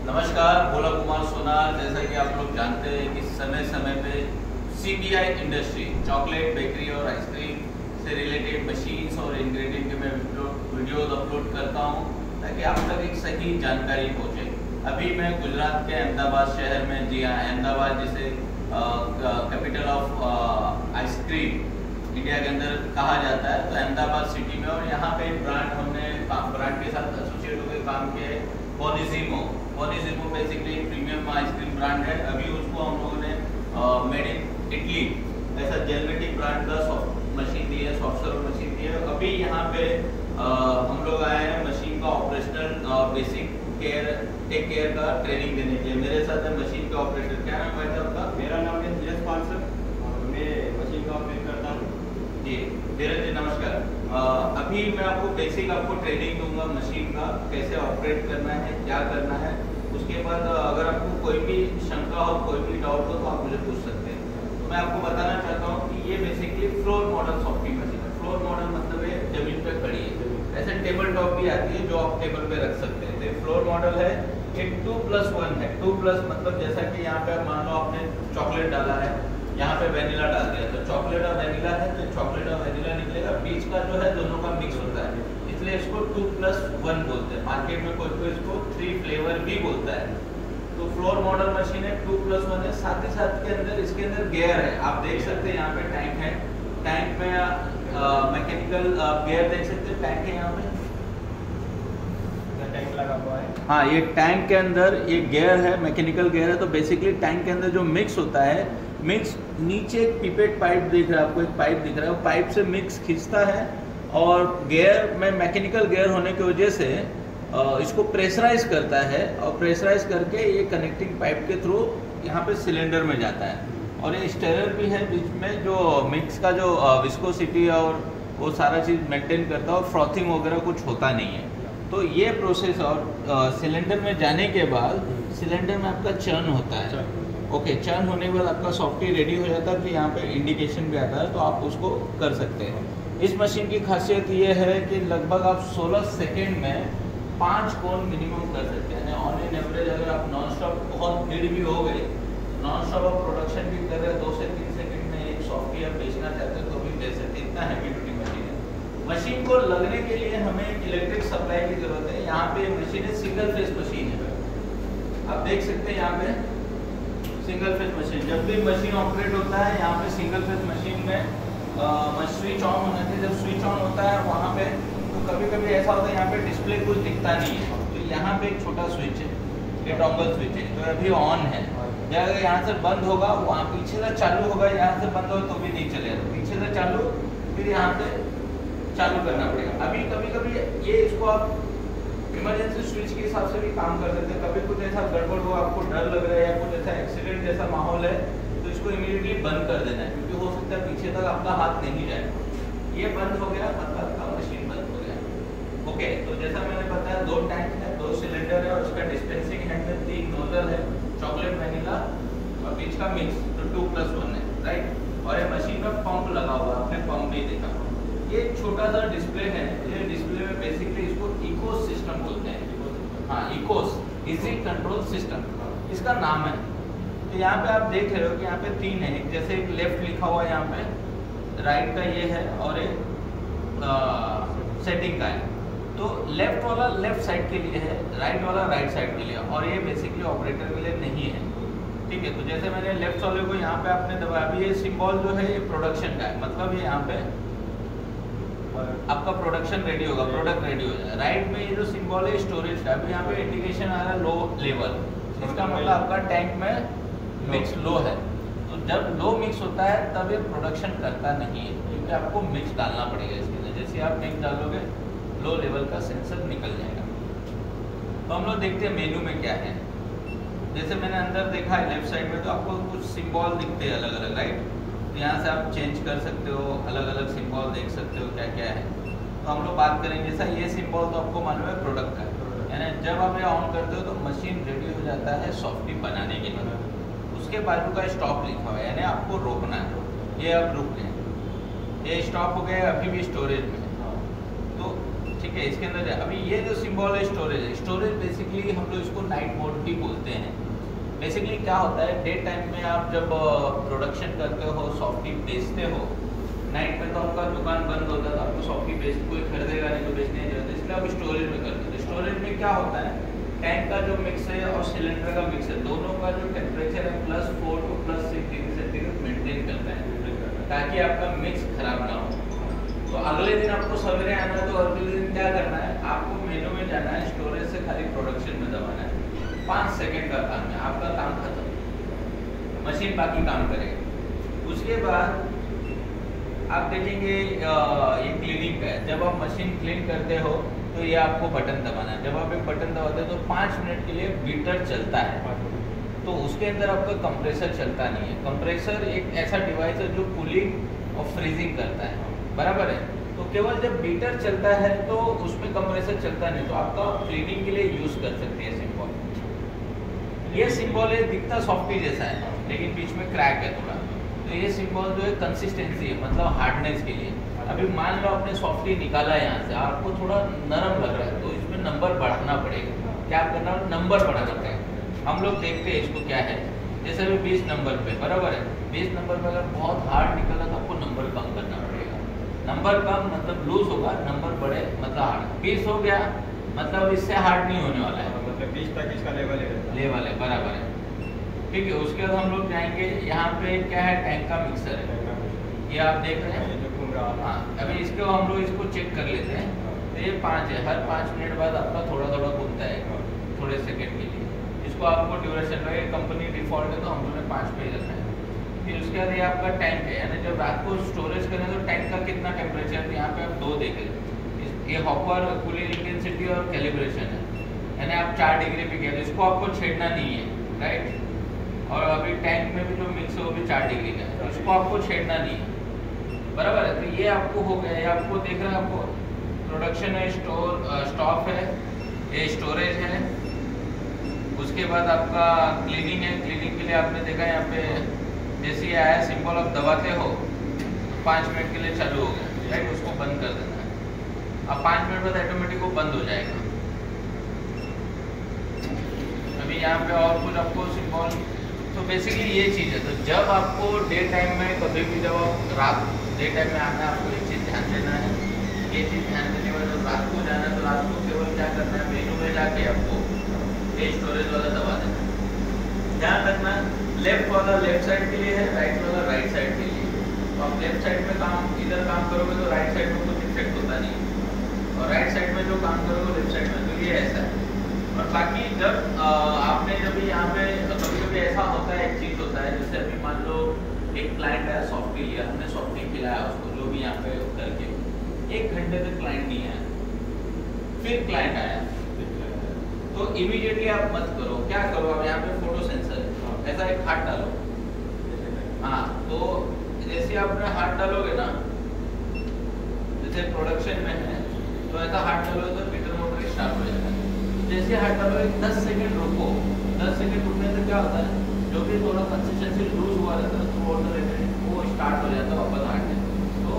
नमस्कार, भोला कुमार सोनार। जैसा कि आप लोग जानते हैं कि समय समय पे सीबीआई इंडस्ट्री चॉकलेट, बेकरी और आइसक्रीम से रिलेटेड मशीन्स और इंग्रेडिएंट के मैं वीडियोज अपलोड करता हूं ताकि आप तक एक सही जानकारी पहुंचे। अभी मैं गुजरात के अहमदाबाद शहर में, जी हाँ, अहमदाबाद जिसे कैपिटल ऑफ आइसक्रीम इंडिया के अंदर कहा जाता है, तो अहमदाबाद सिटी में। और यहाँ पे ब्रांड हमने ब्रांड के साथ एसोसिएट होकर काम किया है, बोनिसिमो। बोनिसिमो बेसिकली प्रीमियम आइसक्रीम ब्रांड है। अभी उसको हम लोगों ने मेड इन इटली ऐसा जेनेटिक ब्रांड का सॉफ्ट मशीन दी है, सॉफ्ट सर्व मशीन दी है। अभी यहाँ पे हम लोग आए हैं मशीन का operational basic care, take care का ट्रेनिंग देने के लिए। मेरे साथ है मशीन का ऑपरेटर। क्या नाम है आपका? मेरा नाम है धीरज पाल सर और मैं मशीन का ऑपरेट करता हूँ। जी धीरज जी, नमस्कार। अभी मैं आपको बेसिक ट्रेनिंग दूंगा मशीन का, कैसे ऑपरेट करना है, क्या करना है। उसके बाद अगर आपको कोई भी शंका हो, कोई भी डाउट हो तो आप मुझे पूछ सकते हैं। तो मैं आपको बताना चाहता हूँ कि ये basically floor model softy machine है। फ्लोर मॉडल मतलब है जमीन पे खड़ी है। ऐसे टेबल टॉप भी आती है जो आप टेबल पे रख सकते हैं। तो फ्लोर मॉडल है, ये 2+1 है। 2+ मतलब जैसा कि यहाँ पे मान लो आपने चॉकलेट डाला है, यहाँ पे वेनिला डाल दिया, तो चॉकलेट और वेनिला है तो चॉकलेट और वेनिला निकलेगा। बीच का जो है दोनों का मिक्स होता है, इसलिए इसको 2+1 बोलते हैं। मार्केट में कोई इसको 3 फ्लेवर भी बोलता है। तो फ्लोर मॉडल मशीन है, 2+1 है। साथ ही साथ के अंदर इसके अंदर गियर है, आप देख सकते हैं। यहाँ पे टैंक है, टैंक में मैकेनिकल गियर देख सकते हैं। टैंक है यहाँ पे, टैंक लगा हुआ है। हाँ, ये टैंक के अंदर ये गियर है, मैकेनिकल गियर है। तो बेसिकली टैंक के अंदर जो मिक्स होता है, मिक्स नीचे एक पिपेट पाइप दिख रहा है आपको, एक पाइप दिख रहा है, वो पाइप से मिक्स खींचता है और गियर में मैकेनिकल गियर होने की वजह से इसको प्रेशराइज करता है और प्रेशराइज करके ये कनेक्टिंग पाइप के थ्रू यहाँ पे सिलेंडर में जाता है। और ये स्टेरर भी है बीच में, जो मिक्स का जो विस्कोसिटी और वो सारा चीज़ मेंटेन करता है और फ्रॉथिंग वगैरह कुछ होता नहीं है। तो ये प्रोसेस और सिलेंडर में जाने के बाद सिलेंडर में आपका चर्न होता है। ओके, चर्न होने के बाद आपका सॉफ्टवेयर रेडी हो जाता है। फिर यहाँ पे इंडिकेशन भी आता है, तो आप उसको कर सकते हैं। इस मशीन की खासियत ये है कि लगभग आप 16 सेकेंड में 5 कोन मिनिमम कर सकते हैं। ऑन एन एवरेज अगर आप नॉन स्टॉप, बहुत भीड़ भी हो गई, नॉन स्टॉप आप प्रोडक्शन भी कर रहे हैं, 2 से 3 सेकेंड में एक सॉफ्टवेयर बेचना चाहते हैं तो भी बेच सकते हैं। इतना हैवी ड्यूटी मशीन है। मशीन को लगने के लिए हमें इलेक्ट्रिक सप्लाई की जरूरत है। यहाँ पे मशीन है, सिंगल फेस मशीन है, आप देख सकते हैं। यहाँ पे सिंगल फेज मशीन, जब भी मशीन ऑपरेट होता है यहाँ पे सिंगल फेज मशीन में स्विच ऑन होना चाहिए। जब स्विच ऑन होता है वहाँ पे, तो कभी कभी ऐसा होता है यहाँ पे डिस्प्ले कुछ दिखता नहीं है, तो यहाँ पे एक छोटा स्विच है, ये टॉगल स्विच है, तो अभी ऑन है। जब अगर यहाँ से बंद होगा, वहाँ पीछे से चालू होगा, यहाँ से बंद होगा तो भी नहीं चलेगा, तो पीछे से चालू, फिर यहाँ से चालू करना पड़ेगा। अभी कभी कभी ये इसको आप इमरजेंसी स्विच के हिसाब से भी काम कर सकते हैं। कभी कुछ ऐसा गड़बड़ हो, आपको डर लग रहा है या कुछ ऐसा एक्सीडेंट जैसा माहौल है, तो इसको इमीडिएटली बंद कर देना है, क्योंकि हो सकता है पीछे तक आपका हाथ नहीं जाए। ये बंद हो गया मतलब आपका मशीन बंद हो गया। ओके, तो जैसा मैंने बताया, 2 टैंक है, 2 सिलेंडर है और उसका डिस्पेंसिंग हेड में 3 नोजल है, चॉकलेट, वेनिला और बीच का मिक्स, तो 2+1 है, राइट। और ये मशीन में पंप लगा हुआ, आपने पंप भी देखा। ये छोटा सा डिस्प्ले है, ये डिस्प्ले में बेसिकली इसको इकोस सिस्टम बोलते हैं। हाँ, इकोस, इजी कंट्रोल सिस्टम इसका नाम है। तो यहाँ पे आप देख रहे हो कि यहाँ पे 3 है, जैसे एक लेफ्ट लिखा हुआ है यहाँ पे, राइट का ये है और एक सेटिंग का है। तो लेफ्ट वाला लेफ्ट साइड के लिए है, राइट वाला राइट साइड के लिए, और ये बेसिकली ऑपरेटर के लिए नहीं है, ठीक है। तो जैसे मैंने लेफ्ट वाले को यहाँ पे आपने दबाया, अभी ये सिंबल जो है ये प्रोडक्शन का है, मतलब ये यहाँ पे आपका प्रोडक्शन रेडी होगा, प्रोडक्ट रेडी हो जाएगा। राइट में ये जो सिंबल है स्टोरेज का, अभी यहाँ पे इंडिकेशन आ रहा है लो लेवल, इसका मतलब आपका टैंक में मिक्स लो है। तो जब लो मिक्स होता है तब ये प्रोडक्शन करता नहीं है, क्योंकि आपको मिक्स डालना पड़ेगा इसके अंदर। जैसे आप मिक्स डालोगे, लो लेवल का सेंसर निकल जाएगा। तो हम लोग देखते हैं मेन्यू में क्या है। जैसे मैंने अंदर देखा है लेफ्ट साइड में, तो आपको कुछ सिंबल दिखते हैं अलग अलग, राइट। तो यहाँ से आप चेंज कर सकते हो, अलग अलग सिंबल देख सकते हो क्या क्या है। तो हम लोग बात करेंगे, जैसा ये सिंबल तो आपको मालूम है प्रोडक्ट का, यानी जब आप ये ऑन करते हो तो मशीन रेडी हो जाता है सॉफ्टी बनाने के लिए। उसके बाजू का स्टॉप लिखा हुआ है, यानी आपको रोकना है। ये अब रुक गए, ये स्टॉप हो गया, अभी भी स्टोरेज में है। तो ठीक है। इसके अंदर अभी ये जो सिंबल है स्टोरेज है, स्टोरेज बेसिकली हम लोग इसको नाइट मोड भी बोलते हैं। बेसिकली क्या होता है, डे टाइम में आप जब प्रोडक्शन करते हो, सॉफ्टी बेचते हो, नाइट में तो आपका दुकान बंद होता है, तो आपको सॉफ्टी बेच कोई खरीदेगा नहीं, तो बेचने नहीं जाता, इसलिए आप स्टोरेज में करते हो। स्टोरेज में क्या होता है, टैंक का जो मिक्स है और सिलेंडर का मिक्स है, दोनों का जो टेम्परेचर है +4 to +6 डिग्री सेंटीग्रेड मेंटेन करता है ताकि आपका मिक्स खराब ना हो। तो अगले दिन आपको सवेरे आना है, तो अगले दिन क्या करना है, आपको मेनू में जाना है, स्टोरेज से खाली प्रोडक्शन में दबाना है। 5 सेकंड का काम है, आपका काम खत्म, मशीन बाकी काम करेगी। उसके बाद आप देखेंगे ये क्लीनिंग का है। जब आप मशीन क्लीन करते हो तो ये आपको बटन दबाना है। जब आप एक बटन दबाते हो तो 5 मिनट के लिए बीटर चलता है, तो उसके अंदर आपका कंप्रेसर चलता नहीं है। कंप्रेसर एक ऐसा डिवाइस है जो कूलिंग और फ्रीजिंग करता है, बराबर है। तो केवल जब बीटर चलता है तो उसमें कंप्रेसर चलता नहीं, तो आपका क्लीनिंग के लिए यूज कर सकते हैं सिंबल। ये सिंबल है, दिखता सॉफ्टी जैसा है लेकिन बीच में क्रैक है थोड़ा। तो ये सिंबल जो है कंसिस्टेंसी है, मतलब हार्डनेस के लिए। अभी मान लो आपने सॉफ्टली निकाला है यहाँ से, आपको थोड़ा नरम लग रहा है, तो इसमें नंबर बढ़ाना पड़ेगा। क्या करना है, नंबर बढ़ाना पड़ेगा। हम लोग देखते हैं इसको क्या है, जैसे अभी 20 नंबर पे, बराबर है। 20 नंबर पे अगर बहुत हार्ड निकला तो आपको नंबर कम करना पड़ेगा। नंबर कम मतलब लूज होगा, नंबर बढ़े मतलब हार्ड। 20 हो गया मतलब इससे हार्ड नहीं होने वाला है, मतलब 20 तक इसका लेवल है, बराबर है। ठीक है, उसके बाद हम लोग जाएंगे, यहाँ पे क्या है, टैंक का मिक्सर है, ये आप देख रहे हैं। हाँ, अभी इसको हम लोग इसको चेक कर लेते हैं। तो ये 5 है, हर 5 मिनट बाद आपका थोड़ा थोड़ा घूमता है, थोड़े सेकंड के लिए। इसको आपको ड्यूरेशन लगे, कंपनी डिफॉल्ट है तो हम लोग ने 5 पे रखना है। फिर उसके बाद ये आपका टैंक है, यानी जब रात को स्टोरेज करें तो टैंक का कितना टेम्परेचर है, यहाँ पे आप 2 देखें। ये हॉपर कूलिंग इंटेंसिटी और कैलिब्रेशन है, यानी आप 4 डिग्री पे गए, इसको आपको छेड़ना नहीं है, राइट। और अभी टैंक में भी जो मिक्स है वो भी 4 डिग्री का है, तो इसको आपको छेड़ना नहीं है, बराबर है। तो ये आपको हो गया, ये आपको देख रहे हैं, आपको प्रोडक्शन है, स्टॉक है, ये स्टोरेज है। उसके बाद आपका क्लीनिंग है, क्लीनिंग के लिए आपने देखा यहाँ पे जैसे ये आया सिंबल, आप दबाते हो 5 मिनट के लिए चालू हो गया, राइट। उसको बंद कर देना है, अब 5 मिनट बाद ऑटोमेटिक वो बंद हो जाएगा। अभी यहाँ पे और कुछ आपको सिंबल, तो बेसिकली ये चीज़ है। तो जब आपको डे टाइम में कभी भी, जब आप रात डे टाइम में आना है, आपको एक चीज़ ध्यान देना है, ये चीज़ ध्यान देने के बाद जब रात को जाना है तो रात को केवल क्या करना है, मेनू में जाके आपको ये स्टोरेज वाला दबा देना है। ध्यान रखना, लेफ्ट वाला लेफ्ट साइड के लिए है, राइट वाला राइट साइड के लिए। तो आप लेफ्ट साइड में इधर काम करोगे तो राइट साइड में कुछ इफेक्ट होता नहीं है, और राइट साइड में जो काम करोगे लेफ्ट साइड में, तो ये ऐसा है। और बाकी जब आपने जब यहाँ पे कभी कभी ऐसा होता है, एक चीज़ होता है, जैसे अभी मान लो एक क्लाइंट आया, सॉफ्टी लिया, हमने सॉफ्टी खिलाया उसको, जो भी यहाँ पे करके 1 घंटे तक क्लाइंट नहीं आया, फिर क्लाइंट आया, तो इमीडिएटली आप मत करो। क्या करो, अब यहाँ पे फोटो सेंसर है, ऐसा एक हाथ डालो। हाँ, तो जैसे आप अपना हाथ डालोगे ना, जैसे प्रोडक्शन में है, तो ऐसा हाथ डालोगे तो मीटर मोटर स्टार्ट हो जाएगा। जैसे हाथ डालोगे 10 सेकंड रुको, 10 सेकंड रुकने से क्या होता है, जो भी थोड़ा कंसिस्टेंसी लूज हुआ रहता है तो वो स्टार्ट हो जाता है वापस हार्डनेस, तो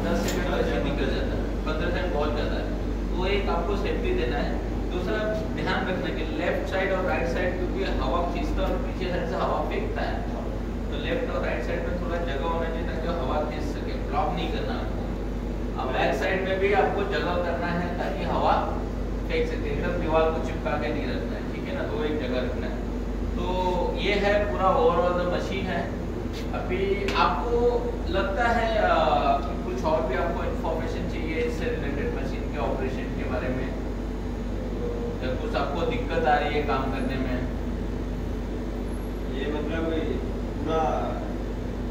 10 सेकंड का निकल जाता है, 15 सेकंड बहुत ज़्यादा है। तो एक आपको सेफ्टी देना है। दूसरा ध्यान रखना कि लेफ्ट साइड और राइट साइड, क्योंकि हवा खींचता है और पीछे साइड से हवा फेंकता है, तो लेफ्ट और राइट साइड में थोड़ा जगह होना चाहिए ताकि हवा खींच सके, ब्लॉक नहीं करना आपको। अब बैक साइड में भी आपको जगह करना है ताकि हवा फेंक सके, एकदम दीवार को चिपका के नहीं रखना है, ठीक है ना, तो एक जगह रखना है। तो ये है पूरा ओवरऑल मशीन है। अभी आपको लगता है कि कुछ और भी आपको इन्फॉर्मेशन चाहिए इससे रिलेटेड, मशीन के ऑपरेशन के बारे में, या कुछ आपको दिक्कत आ रही है काम करने में? ये मतलब पूरा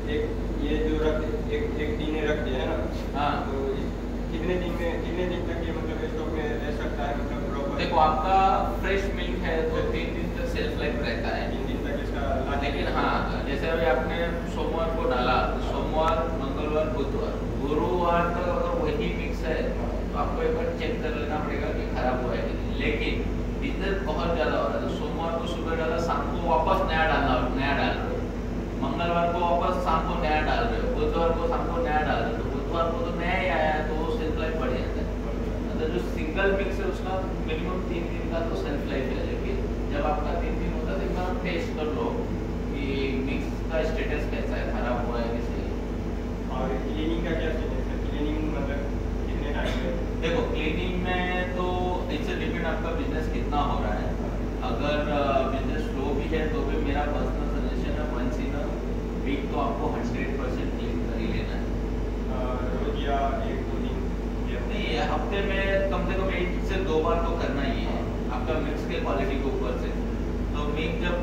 ये जो एक दिन रख दिया है ना, हाँ, तो कितने दिन तक ये मतलब स्टॉक में रह सकता है, मतलब प्रॉपर? देखो, आपका फ्रेश मिल्क है तो 3 दिन तक सेल्फ लाइफ रहता है, 3 दिन तक इसका। लेकिन हाँ, जैसे अभी आपने सोमवार को डाला, सोमवार, मंगलवार, बुधवार, गुरुवार तक अगर वही मिक्स है तो आपको एक बार चेक कर लेना पड़ेगा कि खराब हुआ है कि नहीं। लेकिन बिजनेस बहुत ज़्यादा हो रहा है, तो सोमवार को सुबह डाला, शाम को वापस नया डाल रहे हो, मंगलवार को वापस शाम को नया डाल रहे हो, बुधवार को शाम को नया डाल रहे हो, तो बुधवार को तो नया ही आया है तो वो सेल्फ लाइफ बढ़ जाता है। मतलब जो सिंगल सिंगल मिक्स है उसका मिनिमम 3 दिन का तो सेल्फ लाइफ है, लेकिन जब आपका 3 दिन होता है तो एक बार टेस्ट कर लो कि मिक्स का स्टेटस कैसा है, खराब हुआ है कि सही है। और क्लीनिंग का क्या स्टेटस है? क्लीनिंग मतलब कितने टाइम में? देखो क्लीनिंग में तो इससे डिपेंड आपका बिजनेस कितना हो रहा है। अगर बिजनेस स्लो भी है तो भी मेरा पर्सनल सजेशन है वंस इन अ वीक तो आपको 100% क्लीन कर ही लेना है। रोज या 1-2 दिन? नहीं, हफ्ते में कम से कम 1 से 2 बार तो करना ही है आपका मिक्स के क्वालिटी के ऊपर से। तो मिक्स जब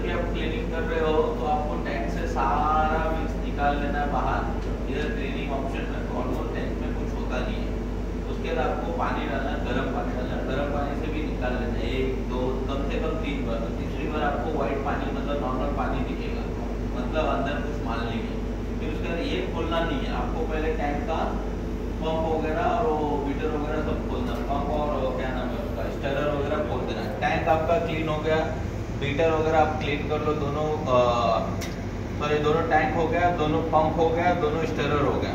भी आप क्लीनिंग कर रहे हो तो आपको टैंक से सारा मिक्स निकाल लेना है बाहर। इधर क्लीनिंग ऑप्शन में तो ऑलमोस्ट टैंक में कुछ होता नहीं है। उसके बाद आपको पानी डालना है, गर्म पानी डालना है, गर्म पानी से भी निकाल लेना है 1, 2, कम से कम 3 बार। तो तीसरी बार आपको व्हाइट पानी मतलब नॉर्मल पानी दिखेगा, मतलब अंदर कुछ माल नहीं है। फिर उसके बाद ये खोलना नहीं है आपको, पहले टैंक का पंप वगैरह और वो मीटर वगैरह सब खोलना, पंप और क्या नाम है उसका स्टरर वगैरह खोल देना। टैंक आपका क्लीन हो गया, मीटर वगैरह आप क्लीन कर लो, दोनों टैंक हो गया, दोनों पंप हो गया, दोनों स्टरर हो गया।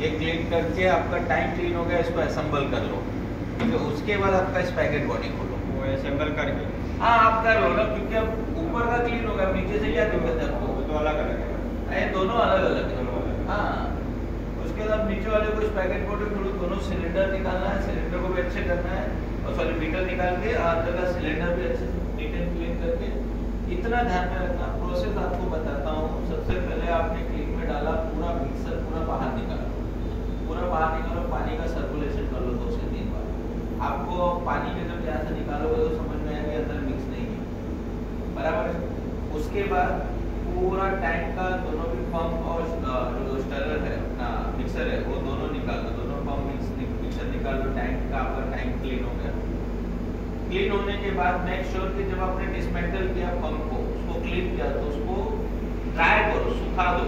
ये क्लीन करके आपका टैंक क्लीन हो गया, इसको असेंबल कर लो। ठीक है, उसके बाद आपका स्पैगेट बॉडी खोलो। वो असेंबल करके? हाँ आप कर लो ना, क्योंकि अब ऊपर का क्लीन होगा, नीचे से क्या दिक्कत है आपको? वो तो अलग अलग है। ये दोनों अलग अलग है। दोनों अलग। हाँ, उसके बाद नीचे वाले को स्पैगेट बॉडी खोलो, दोनों सिलेंडर निकालना है, सिलेंडर को भी अच्छे करना है, और सॉरी मीटर निकाल के अंदर का सिलेंडर भी अच्छे से नीट एंड क्लीन करके। इतना ध्यान में रखना, प्रोसेस आपको बताता हूँ। सबसे पहले आपने क्लीन में डाला, पूरा मिक्सर पूरा बाहर निकालो, पूरा बाहर निकालो, पानी का सर्कुलेशन कर लो 2 से 3 बार। आपको पानी में जब यहाँ से निकालोगे तो समझ में आएगा अंदर मिक्स नहीं है, बराबर। उसके बाद पूरा टैंक का दोनों भी पंप और जो स्टरर है अपना मिक्सर है वो दोनों निकाल दो, दोनों पंप मिक्सर निकाल दो। टैंक का आपका टैंक क्लीन हो गया। क्लीन होने के बाद मेक श्योर कि जब आपने डिसमेंटल किया पंप को, उसको क्लीन किया तो उसको ड्राई करो, सुखा दो।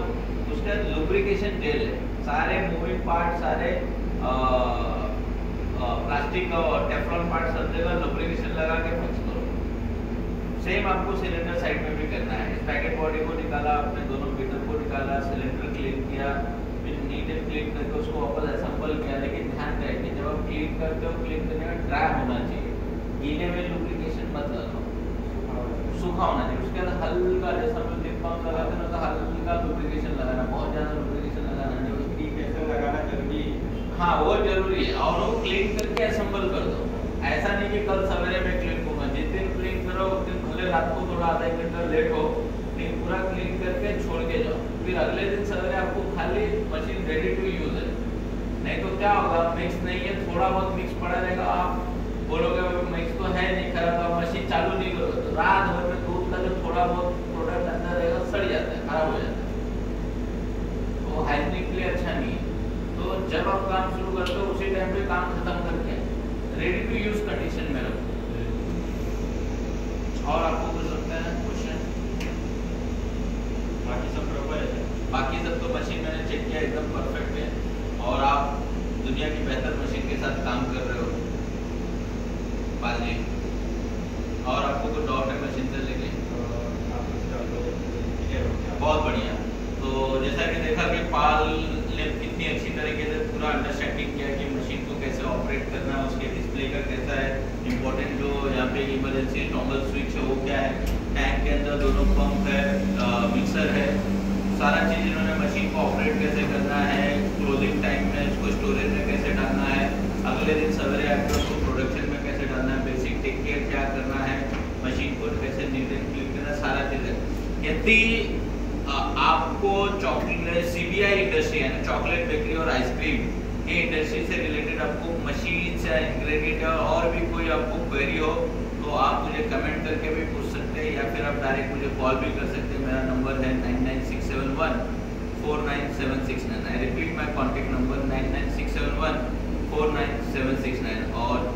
उसके बाद लुब्रिकेशन जेल है, सारे मूविंग पार्ट, सारे प्लास्टिक और टेफ्लॉन पार्ट सब जगह लुब्रिकेशन लगा के फिक्स करो। सेम आपको सिलेंडर साइड में भी करना है। स्पैगेट बॉडी को निकाला आपने, दोनों मीटर को निकाला, सिलेंडर क्लीन किया, फिर नीट एंड क्लीन करके उसको वापस असेंबल किया। लेकिन ध्यान रहे कि जब आप क्लीन करते हो, क्लीन करने में ड्राई होना चाहिए, गीले में लुब्रिकेशन मत लगाओ, सूखा होना चाहिए। उसके बाद हल्का, जैसा हम लिप बाम लगाते हैं तो हल्का लुब्रिकेशन लगाना, बहुत ज़्यादा लुब्रिकेशन लगाना नहीं। लुब्रिकेशन लगाना जरूरी है। हाँ वो जरूरी है, और वो क्लीन करके असेंबल कर दो। ऐसा नहीं कि कल सवेरे में क्लीन करूँगा, जिस दिन क्लीन करो उस दिन भले रात को थोड़ा आधा 1 घंटा लेट हो, लेकिन पूरा क्लीन करके छोड़ के जाओ। फिर अगले दिन सवेरे आपको खाली मशीन रेडी टू यूज है। नहीं तो क्या होगा, मिक्स नहीं है, थोड़ा बहुत मिक्स पड़ा रहेगा, आप बोलोगे मिक्स तो है नहीं, खराब, आप मशीन चालू नहीं करोगे तो रात भर में दूध का जो थोड़ा बहुत प्रोडक्ट अंदर रहेगा सड़ जाता है, खराब हो जाता है, तो हाइजीनिक के लिए अच्छा नहीं है। तो जब आप काम शुरू करते हो उसी टाइम पे काम खत्म करके रेडी टू यूज कंडीशन में रखो। और आपको कुछ लगता है क्वेश्चन? बाकी सब प्रॉपर है? बाकी सब तो मशीन मैंने चेक किया एकदम परफेक्ट है, और आप दुनिया की बेहतर मशीन के साथ काम कर रहे हो पाल जी। और आपको कुछ डाउट है मशीन से लेके? बहुत बढ़िया। तो जैसा कि देखा कि पाल ने कितनी अच्छी तरीके से पूरा अंडरस्टैंडिंग किया कि मशीन को कैसे ऑपरेट करना है, उसके डिस्प्ले का कैसा है, इम्पोर्टेंट जो यहाँ पे इमरजेंसी टॉगल स्विच है वो क्या है, टैंक के अंदर दोनों पंप है, मिक्सर है, सारा चीज़ इन्होंने मशीन को ऑपरेट कैसे करना है, क्लोजिंग टाइम में इसको स्टोरेज में कैसे डालना है, अगले दिन सवेरे आकर उसको प्रोडक्शन में कैसे डालना है, बेसिक टेक केयर क्या करना है, मशीन को कैसे नीट एंड क्लीन करना, सारा चीज़ है। यदि आपको चॉकलेट CBI इंडस्ट्री है, चॉकलेट बेकरी और आइसक्रीम, ये इंडस्ट्री से रिलेटेड आपको मशीन या इंग्रेडिएंट और भी कोई आपको क्वेरी हो तो आप मुझे कमेंट करके भी पूछ सकते हैं, या फिर आप डायरेक्ट मुझे कॉल भी कर सकते हैं। मेरा नंबर है 99671 49769। I repeat my contact number 99671 49769। और